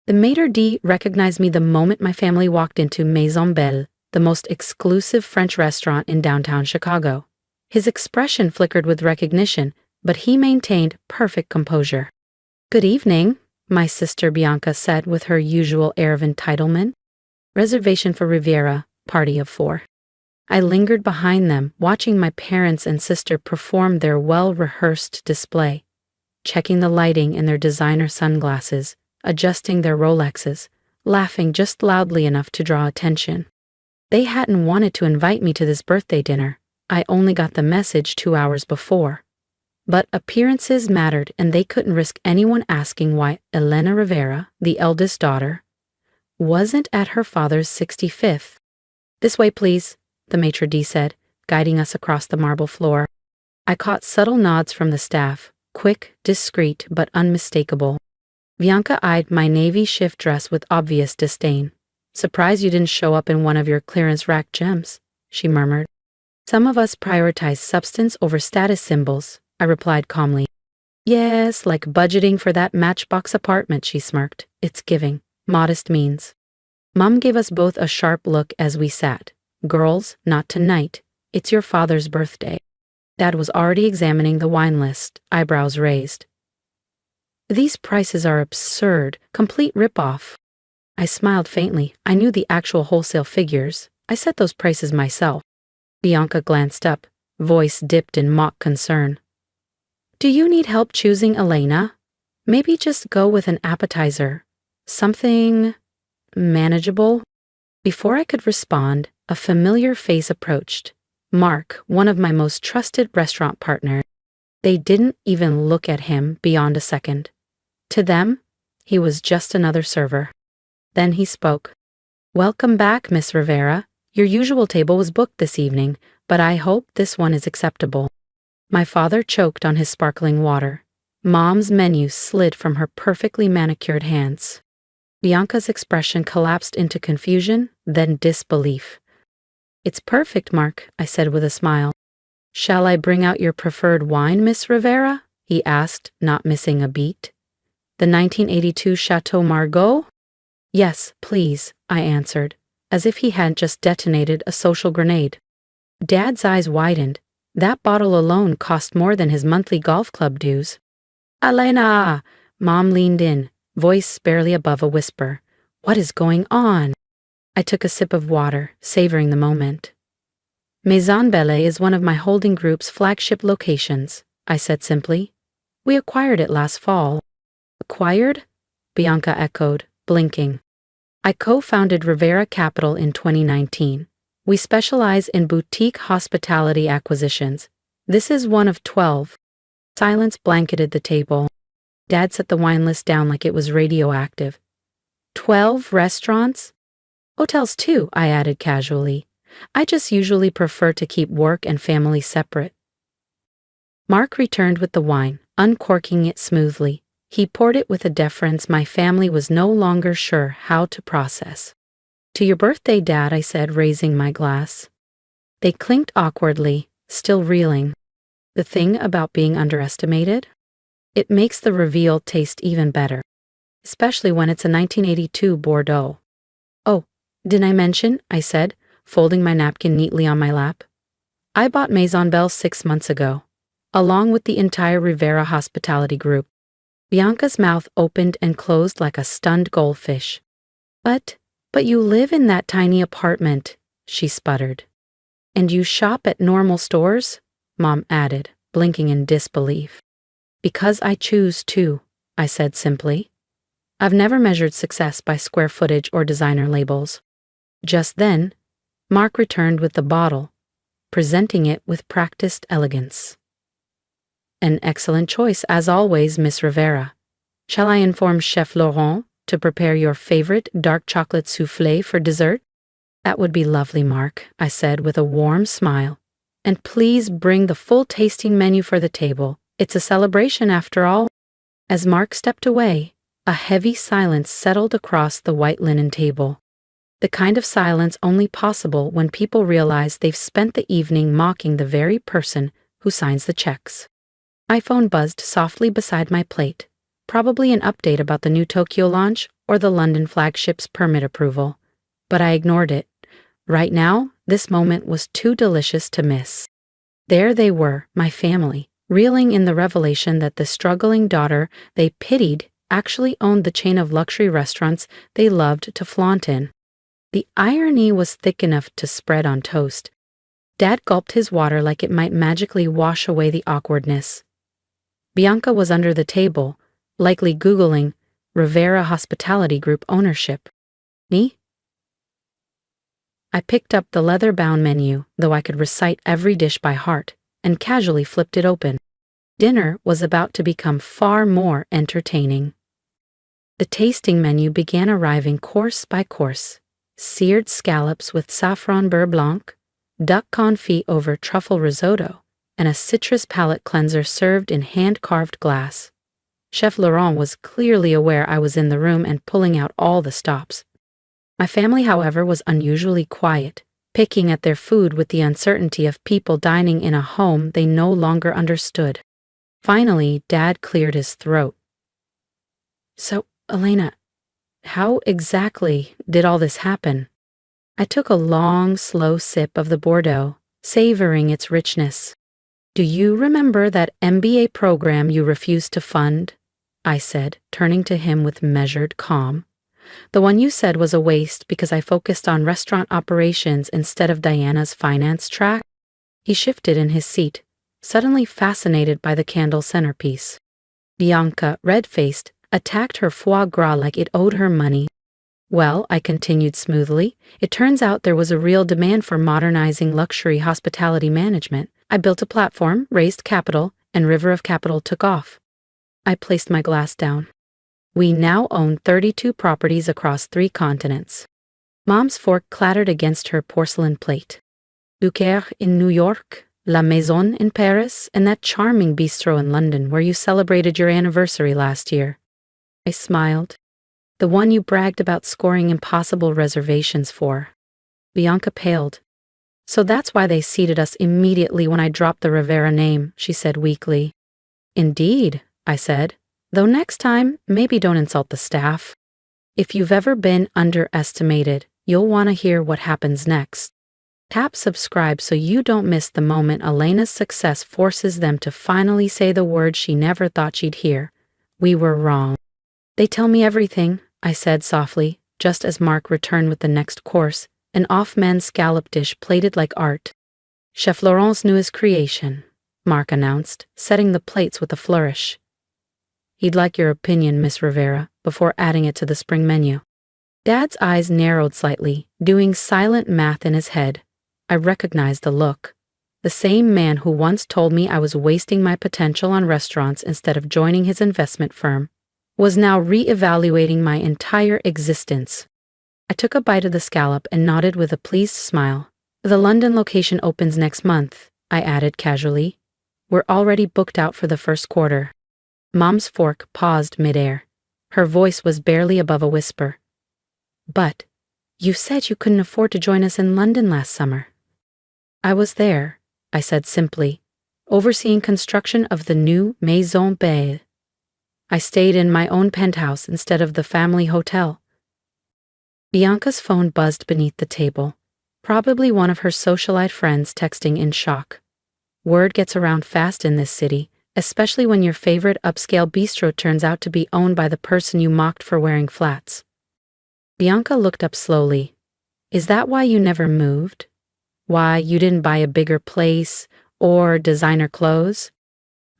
The maitre d' recognized me the moment my family walked into Maison Belle, the most exclusive French restaurant in downtown Chicago. His expression flickered with recognition, but he maintained perfect composure. "Good evening," my sister Bianca said with her usual air of entitlement. "Reservation for Riviera, party of 4. I lingered behind them, watching my parents and sister perform their well-rehearsed display, checking the lighting in their designer sunglasses, adjusting their Rolexes, laughing just loudly enough to draw attention. They hadn't wanted to invite me to this birthday dinner. I only got the message 2 hours before. But appearances mattered, and they couldn't risk anyone asking why Elena Rivera, the eldest daughter, wasn't at her father's 65th. "This way, please," the maitre d' said, guiding us across the marble floor. I caught subtle nods from the staff, quick, discreet, but unmistakable. Bianca eyed my navy shift dress with obvious disdain. "Surprised you didn't show up in one of your clearance rack gems," she murmured. "Some of us prioritize substance over status symbols," I replied calmly. "Yes, like budgeting for that Matchbox apartment," she smirked. "It's giving. Modest means." Mom gave us both a sharp look as we sat. "Girls, not tonight. It's your father's birthday." Dad was already examining the wine list, eyebrows raised. "These prices are absurd, complete rip-off." I smiled faintly. I knew the actual wholesale figures. I set those prices myself. Bianca glanced up, voice dipped in mock concern. "Do you need help choosing Elena? Maybe just go with an appetizer. Something manageable?" Before I could respond, a familiar face approached. Mark, one of my most trusted restaurant partners. They didn't even look at him beyond a second. To them, he was just another server. Then he spoke. "Welcome back, Miss Rivera. Your usual table was booked this evening, but I hope this one is acceptable." My father choked on his sparkling water. Mom's menu slid from her perfectly manicured hands. Bianca's expression collapsed into confusion, then disbelief. "It's perfect, Mark," I said with a smile. "Shall I bring out your preferred wine, Miss Rivera?" he asked, not missing a beat. "The 1982 Chateau Margaux?" "Yes, please," I answered, as if he had just detonated a social grenade. Dad's eyes widened. That bottle alone cost more than his monthly golf club dues. "Elena!" Mom leaned in, voice barely above a whisper. "What is going on?" I took a sip of water, savoring the moment. "Maison Belle is one of my holding group's flagship locations," I said simply. "We acquired it last fall." "Acquired?" Bianca echoed, blinking. "I co-founded Rivera Capital in 2019. We specialize in boutique hospitality acquisitions. This is one of 12. Silence blanketed the table. Dad set the wine list down like it was radioactive. 12 restaurants? Hotels too, I added casually. I just usually prefer to keep work and family separate. Mark returned with the wine, uncorking it smoothly. He poured it with a deference my family was no longer sure how to process. "To your birthday, Dad," I said, raising my glass. They clinked awkwardly, still reeling. The thing about being underestimated? It makes the reveal taste even better, especially when it's a 1982 Bordeaux. "Oh, didn't I mention?" I said, folding my napkin neatly on my lap. "I bought Maison Belle 6 months ago, along with the entire Rivera hospitality group." Bianca's mouth opened and closed like a stunned goldfish. But you live in that tiny apartment," she sputtered. "And you shop at normal stores?" Mom added, blinking in disbelief. "Because I choose to," I said simply. "I've never measured success by square footage or designer labels." Just then, Mark returned with the bottle, presenting it with practiced elegance. "An excellent choice, as always, Miss Rivera. Shall I inform Chef Laurent to prepare your favorite dark chocolate soufflé for dessert?" "That would be lovely, Mark," I said with a warm smile. "And please bring the full tasting menu for the table. It's a celebration after all." As Mark stepped away, a heavy silence settled across the white linen table. The kind of silence only possible when people realize they've spent the evening mocking the very person who signs the checks. My phone buzzed softly beside my plate, probably an update about the new Tokyo launch or the London flagship's permit approval. But I ignored it. Right now, this moment was too delicious to miss. There they were, my family, reeling in the revelation that the struggling daughter they pitied actually owned the chain of luxury restaurants they loved to flaunt in. The irony was thick enough to spread on toast. Dad gulped his water like it might magically wash away the awkwardness. Bianca was under the table, likely Googling Rivera Hospitality Group ownership. Me? I picked up the leather-bound menu, though I could recite every dish by heart, and casually flipped it open. Dinner was about to become far more entertaining. The tasting menu began arriving course by course. Seared scallops with saffron beurre blanc, duck confit over truffle risotto, and a citrus palate cleanser served in hand-carved glass. Chef Laurent was clearly aware I was in the room and pulling out all the stops. My family, however, was unusually quiet, picking at their food with the uncertainty of people dining in a home they no longer understood. Finally, Dad cleared his throat. "So, Elena, how exactly did all this happen?" I took a long, slow sip of the Bordeaux, savoring its richness. "Do you remember that MBA program you refused to fund?" I said, turning to him with measured calm. "The one you said was a waste because I focused on restaurant operations instead of Diana's finance track?" He shifted in his seat, suddenly fascinated by the candle centerpiece. Bianca, red-faced, attacked her foie gras like it owed her money. "Well," I continued smoothly, "it turns out there was a real demand for modernizing luxury hospitality management. I built a platform, raised capital, and River of Capital took off." I placed my glass down. "We now own 32 properties across 3 continents." Mom's fork clattered against her porcelain plate. "Ducaire in New York, La Maison in Paris, and that charming bistro in London where you celebrated your anniversary last year." I smiled. "The one you bragged about scoring impossible reservations for." Bianca paled. "So that's why they seated us immediately when I dropped the Rivera name," she said weakly. "Indeed," I said, "though next time, maybe don't insult the staff. If you've ever been underestimated, you'll want to hear what happens next." Tap subscribe so you don't miss the moment Elena's success forces them to finally say the word she never thought she'd hear. "We were wrong." "They tell me everything," I said softly, just as Mark returned with the next course, an off-man scallop dish plated like art. "Chef Laurent's newest creation," Mark announced, setting the plates with a flourish. "He'd like your opinion, Miss Rivera," before adding it to the spring menu. Dad's eyes narrowed slightly, doing silent math in his head. I recognized the look. The same man who once told me I was wasting my potential on restaurants instead of joining his investment firm was now re-evaluating my entire existence. I took a bite of the scallop and nodded with a pleased smile. "The London location opens next month," I added casually. "We're already booked out for the first quarter." Mom's fork paused midair. Her voice was barely above a whisper. "But you said you couldn't afford to join us in London last summer." "I was there," I said simply, "overseeing construction of the new Maison Belle. I stayed in my own penthouse instead of the family hotel." Bianca's phone buzzed beneath the table, probably one of her socialite friends texting in shock. Word gets around fast in this city, especially when your favorite upscale bistro turns out to be owned by the person you mocked for wearing flats. Bianca looked up slowly. "Is that why you never moved? Why you didn't buy a bigger place or designer clothes?"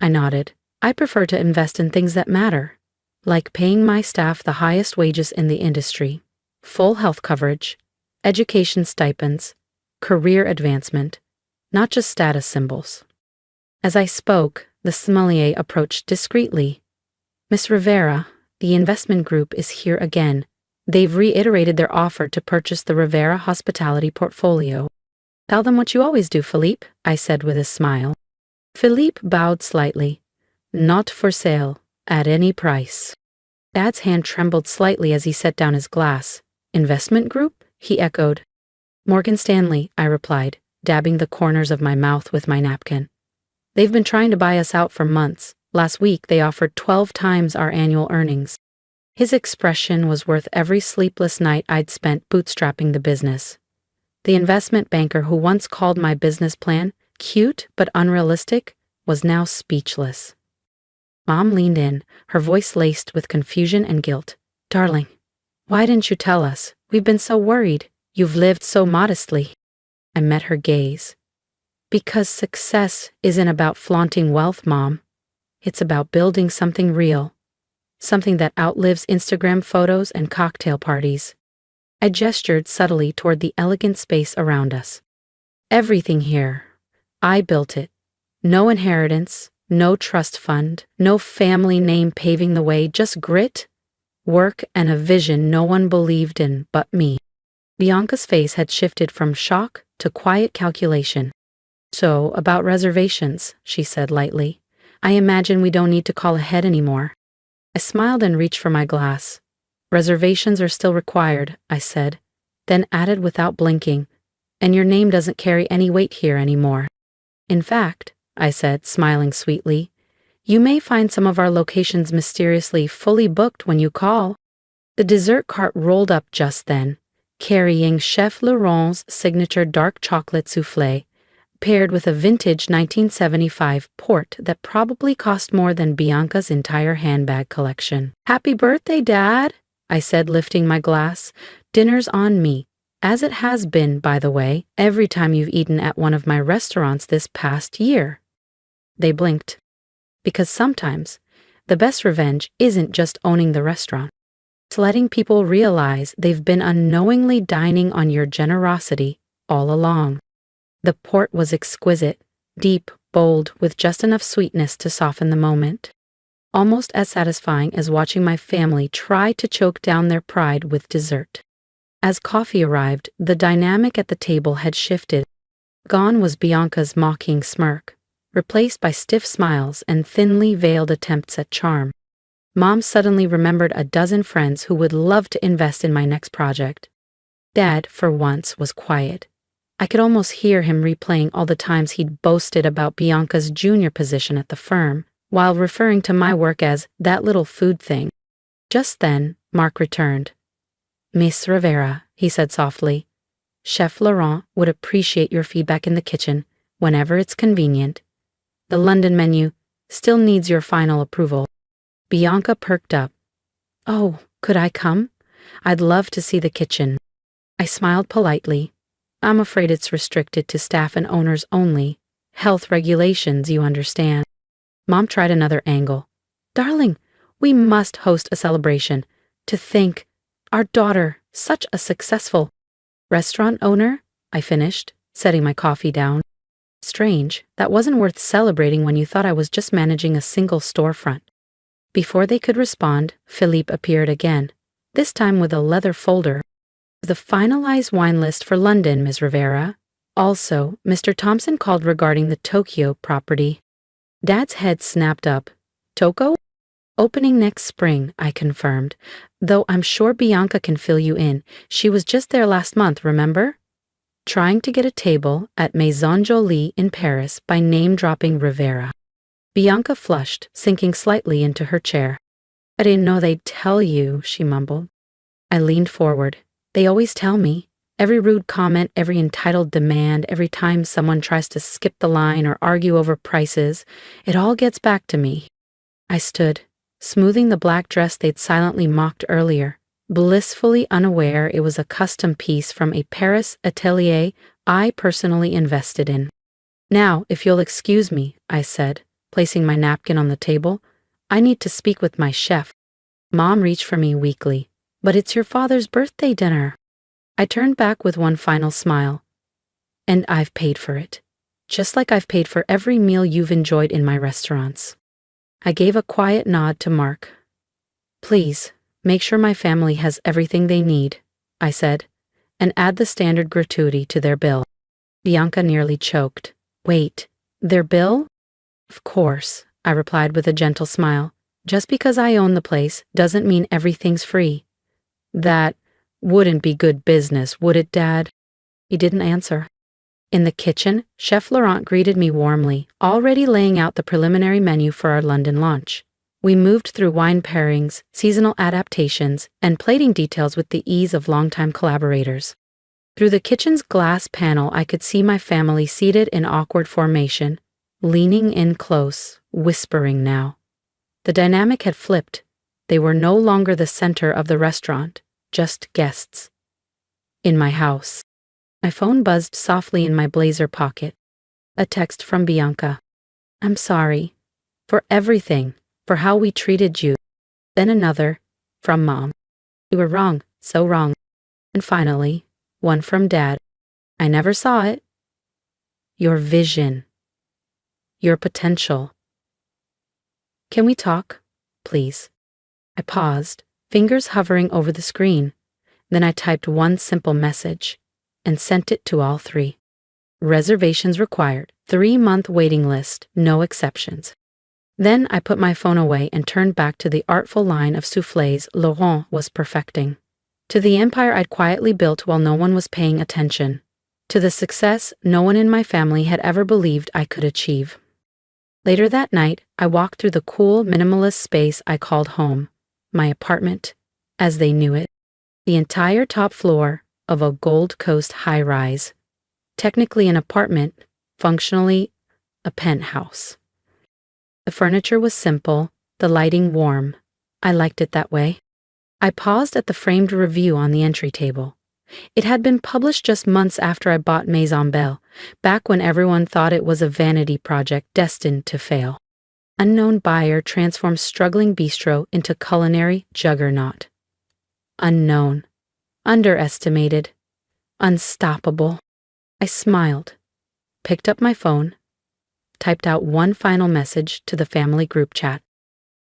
I nodded. "I prefer to invest in things that matter, like paying my staff the highest wages in the industry, full health coverage, education stipends, career advancement, not just status symbols." As I spoke, the sommelier approached discreetly. "Miss Rivera, the investment group is here again. They've reiterated their offer to purchase the Rivera Hospitality portfolio." "Tell them what you always do, Philippe," I said with a smile. Philippe bowed slightly. "Not for sale, at any price." Dad's hand trembled slightly as he set down his glass. "Investment group?" he echoed. "Morgan Stanley," I replied, dabbing the corners of my mouth with my napkin. "They've been trying to buy us out for months. Last week they offered 12 times our annual earnings." His expression was worth every sleepless night I'd spent bootstrapping the business. The investment banker who once called my business plan cute but unrealistic was now speechless. Mom leaned in, her voice laced with confusion and guilt. "Darling, why didn't you tell us? We've been so worried. You've lived so modestly." I met her gaze. "Because success isn't about flaunting wealth, Mom. It's about building something real. Something that outlives Instagram photos and cocktail parties." I gestured subtly toward the elegant space around us. "Everything here. I built it. No inheritance, no trust fund, no family name paving the way, just grit, work, and a vision no one believed in but me." Bianca's face had shifted from shock to quiet calculation. "So, about reservations," she said lightly. "I imagine we don't need to call ahead anymore." I smiled and reached for my glass. "Reservations are still required," I said, then added without blinking, "and your name doesn't carry any weight here anymore." "In fact," I said, smiling sweetly, "you may find some of our locations mysteriously fully booked when you call." The dessert cart rolled up just then, carrying Chef Laurent's signature dark chocolate soufflé, paired with a vintage 1975 port that probably cost more than Bianca's entire handbag collection. "Happy birthday, Dad," I said, lifting my glass. "Dinner's on me, as it has been, by the way, every time you've eaten at one of my restaurants this past year." They blinked. Because sometimes, the best revenge isn't just owning the restaurant. It's letting people realize they've been unknowingly dining on your generosity all along. The port was exquisite, deep, bold, with just enough sweetness to soften the moment. Almost as satisfying as watching my family try to choke down their pride with dessert. As coffee arrived, the dynamic at the table had shifted. Gone was Bianca's mocking smirk, replaced by stiff smiles and thinly veiled attempts at charm. Mom suddenly remembered a dozen friends who would love to invest in my next project. Dad, for once, was quiet. I could almost hear him replaying all the times he'd boasted about Bianca's junior position at the firm, while referring to my work as that little food thing. Just then, Mark returned. "Miss Rivera," he said softly, "Chef Laurent would appreciate your feedback in the kitchen whenever it's convenient. The London menu still needs your final approval." Bianca perked up. "Oh, could I come? I'd love to see the kitchen." I smiled politely. "I'm afraid it's restricted to staff and owners only. Health regulations, you understand." Mom tried another angle. "Darling, we must host a celebration. To think, our daughter, such a successful restaurant owner," I finished, setting my coffee down. "Strange, that wasn't worth celebrating when you thought I was just managing a single storefront." Before they could respond, Philippe appeared again, this time with a leather folder. "The finalized wine list for London, Ms. Rivera. Also, Mr. Thompson called regarding the Tokyo property." Dad's head snapped up. "Toko? Opening next spring," I confirmed, "though I'm sure Bianca can fill you in. She was just there last month, remember? Trying to get a table at Maison Jolie in Paris by name-dropping Rivera." Bianca flushed, sinking slightly into her chair. "I didn't know they'd tell you," she mumbled. I leaned forward. "They always tell me. Every rude comment, every entitled demand, every time someone tries to skip the line or argue over prices, it all gets back to me." I stood, smoothing the black dress they'd silently mocked earlier, blissfully unaware it was a custom piece from a Paris atelier I personally invested in. "Now, if you'll excuse me," I said, placing my napkin on the table, "I need to speak with my chef." Mom reached for me weakly. "But it's your father's birthday dinner." I turned back with one final smile. "And I've paid for it, just like I've paid for every meal you've enjoyed in my restaurants." I gave a quiet nod to Mark. "Please, make sure my family has everything they need," I said, "and add the standard gratuity to their bill." Bianca nearly choked. "Wait, their bill?" "Of course," I replied with a gentle smile. "Just because I own the place doesn't mean everything's free." "That wouldn't be good business, would it, Dad?" He didn't answer. In the kitchen, Chef Laurent greeted me warmly, already laying out the preliminary menu for our London launch. We moved through wine pairings, seasonal adaptations, and plating details with the ease of longtime collaborators. Through the kitchen's glass panel, I could see my family seated in awkward formation, leaning in close, whispering now. The dynamic had flipped. They were no longer the center of the restaurant, just guests. In my house. My phone buzzed softly in my blazer pocket. A text from Bianca. I'm sorry. For everything. For how we treated you. Then another. From Mom. You were wrong. So wrong. And finally, one from Dad. I never saw it. Your vision. Your potential. Can we talk? Please. I paused, fingers hovering over the screen. Then I typed one simple message and sent it to all three. Reservations required. 3-month waiting list, no exceptions. Then I put my phone away and turned back to the artful line of soufflés Laurent was perfecting. To the empire I'd quietly built while no one was paying attention. To the success no one in my family had ever believed I could achieve. Later that night, I walked through the cool, minimalist space I called home, my apartment, as they knew it. The entire top floor of a Gold Coast high-rise. Technically an apartment, functionally a penthouse. The furniture was simple, the lighting warm. I liked it that way. I paused at the framed review on the entry table. It had been published just months after I bought Maison Belle, back when everyone thought it was a vanity project destined to fail. Unknown buyer transforms struggling bistro into culinary juggernaut. Unknown. Underestimated. Unstoppable. I smiled, picked up my phone, typed out one final message to the family group chat.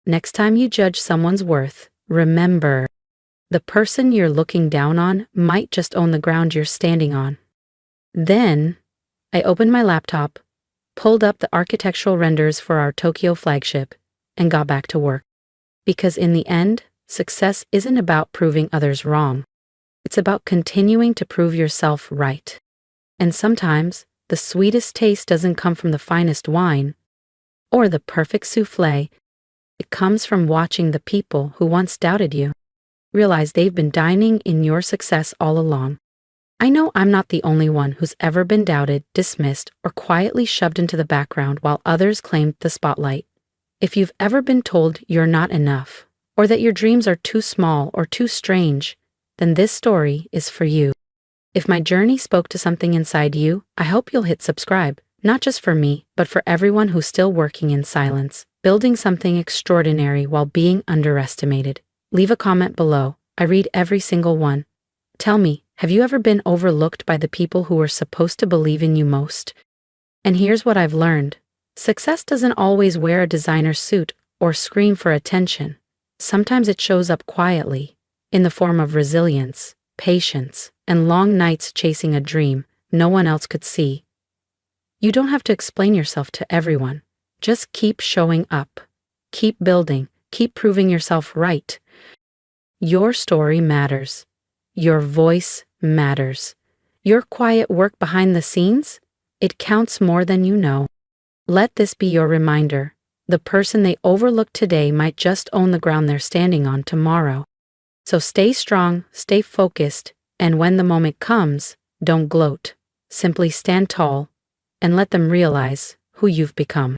Next time you judge someone's worth, remember, the person you're looking down on might just own the ground you're standing on. Then, I opened my laptop, pulled up the architectural renders for our Tokyo flagship, and got back to work. Because in the end, success isn't about proving others wrong. It's about continuing to prove yourself right. And sometimes, the sweetest taste doesn't come from the finest wine or the perfect souffle. It comes from watching the people who once doubted you realize they've been dining in your success all along. I know I'm not the only one who's ever been doubted, dismissed, or quietly shoved into the background while others claimed the spotlight. If you've ever been told you're not enough, or that your dreams are too small or too strange, then this story is for you. If my journey spoke to something inside you, I hope you'll hit subscribe, not just for me, but for everyone who's still working in silence, building something extraordinary while being underestimated. Leave a comment below. I read every single one. Tell me, have you ever been overlooked by the people who were supposed to believe in you most? And here's what I've learned. Success doesn't always wear a designer suit or scream for attention. Sometimes it shows up quietly, in the form of resilience, patience, and long nights chasing a dream no one else could see. You don't have to explain yourself to everyone. Just keep showing up. Keep building. Keep proving yourself right. Your story matters. Your voice matters. Your quiet work behind the scenes, it counts more than you know. Let this be your reminder. The person they overlooked today might just own the ground they're standing on tomorrow. So stay strong, stay focused, and when the moment comes, don't gloat. Simply stand tall and let them realize who you've become.